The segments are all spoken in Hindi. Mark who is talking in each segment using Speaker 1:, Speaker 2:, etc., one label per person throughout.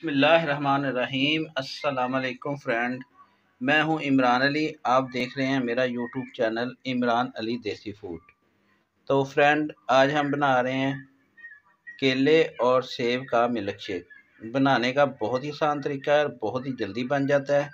Speaker 1: बिस्मिल्लाहिर्रहमानिर्रहीम। अस्सलाम वालेकुम फ्रेंड, मैं हूं इमरान अली। आप देख रहे हैं मेरा यूट्यूब चैनल इमरान अली देसी फूड। तो फ्रेंड, आज हम बना रहे हैं केले और सेब का मिल्क शेक। बनाने का बहुत ही आसान तरीका है और बहुत ही जल्दी बन जाता है।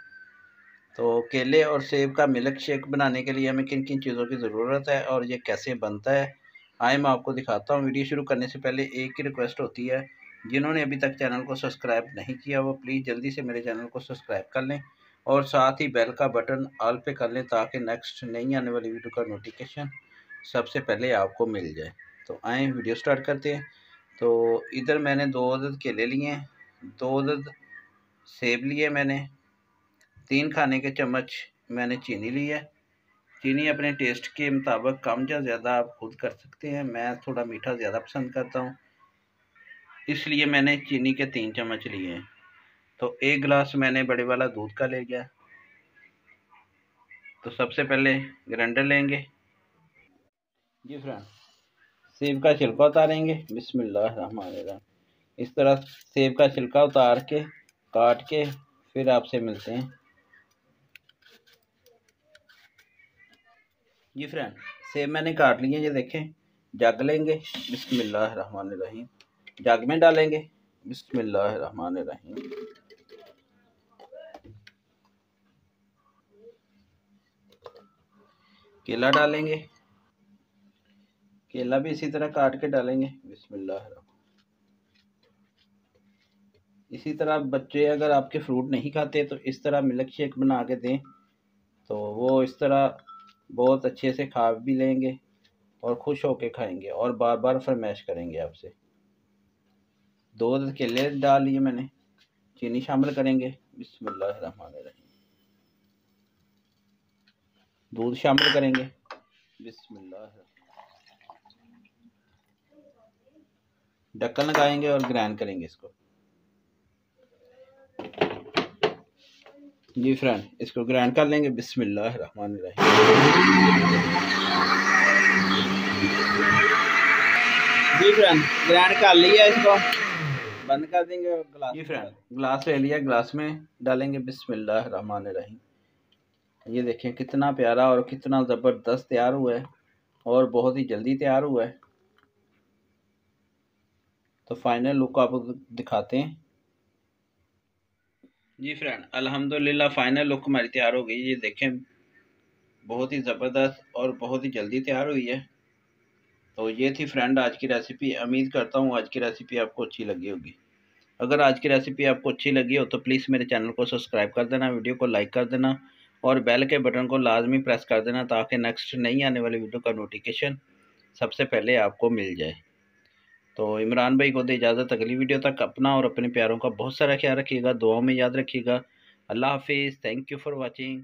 Speaker 1: तो केले और सेब का मिल्क शेक बनाने के लिए हमें किन किन चीज़ों की ज़रूरत है और ये कैसे बनता है, आए मैं आपको दिखाता हूँ। वीडियो शुरू करने से पहले एक ही रिक्वेस्ट होती है, जिन्होंने अभी तक चैनल को सब्सक्राइब नहीं किया वो प्लीज़ जल्दी से मेरे चैनल को सब्सक्राइब कर लें और साथ ही बेल का बटन ऑल पे कर लें ताकि नेक्स्ट नई आने वाली वीडियो का नोटिफिकेशन सबसे पहले आपको मिल जाए। तो आए वीडियो स्टार्ट करते हैं। तो इधर मैंने 2 अदद केले लिए हैं, 2 अदद सेब लिए मैंने, 3 खाने के चम्मच मैंने चीनी ली है। चीनी अपने टेस्ट के मुताबिक कम या ज़्यादा आप खुद कर सकते हैं। मैं थोड़ा मीठा ज़्यादा पसंद करता हूँ, इसलिए मैंने चीनी के 3 चम्मच लिए हैं। तो 1 गिलास मैंने बड़े वाला दूध का ले गया। तो सबसे पहले ग्राइंडर लेंगे। जी फ्रेंड, सेब का छिलका उतारेंगे। बिस्मिल्लाहिर्रहमानिर्रहीम। इस तरह सेब का छिलका उतार के काट के फिर आपसे मिलते हैं। जी फ्रेंड, सेब मैंने काट लिए, ये देखें। जग लेंगे। बिस्मिल्लाहिर्रहमानिर्रहीम। जग में डालेंगे। बिस्मिल्लाहिर्रहमानिर्रहीम। केला डालेंगे। केला भी इसी तरह काट के डालेंगे। बिस्मिल्लाहिर्रहमानिर्रहीम। इसी तरह बच्चे अगर आपके फ्रूट नहीं खाते तो इस तरह मिल्क शेक बना के दें तो वो इस तरह बहुत अच्छे से खा भी लेंगे और खुश होके खाएंगे और बार बार फरमाइश करेंगे आपसे। 2 केले डाल लिए मैंने। चीनी शामिल करेंगे। बिस्मिल्लाहिर्रहमानिर्रहीम। दूध शामिल करेंगे। बिस्मिल्लाहिर्रहमानिर्रहीम। ढक्कन लगाएंगे और ग्राइंड करेंगे इसको। जी फ्रेंड, इसको ग्राइंड कर लेंगे। बिस्मिल्लाहिर्रहमानिर्रहीम। जी फ्रेंड, ग्राइंड कर लिया, इसको बंद कर देंगे। ग्लास जी फ्रेंड, ग्लास ले लिया, ग्लास में डालेंगे। बिस्मिल्लाहिर्रहमानिर्रहीम। ये देखें कितना प्यारा और कितना ज़बरदस्त तैयार हुआ है और बहुत ही जल्दी तैयार हुआ है। तो फाइनल लुक आपको दिखाते हैं। जी फ्रेंड, अल्हम्दुलिल्लाह फाइनल लुक हमारी तैयार हो गई। ये देखें बहुत ही ज़बरदस्त और बहुत ही जल्दी तैयार हुई है। तो ये थी फ्रेंड आज की रेसिपी। उम्मीद करता हूँ आज की रेसिपी आपको अच्छी लगी होगी। अगर आज की रेसिपी आपको अच्छी लगी हो तो प्लीज़ मेरे चैनल को सब्सक्राइब कर देना, वीडियो को लाइक कर देना और बेल के बटन को लाजमी प्रेस कर देना ताकि नेक्स्ट नई आने वाली वीडियो का नोटिफिकेशन सबसे पहले आपको मिल जाए। तो इमरान भाई को दे इजाज़त। अगली वीडियो तक अपना और अपने प्यारों का बहुत सारा ख्याल रखिएगा, दुआओं में याद रखिएगा। अल्लाह हाफिज़। Thank you for watching.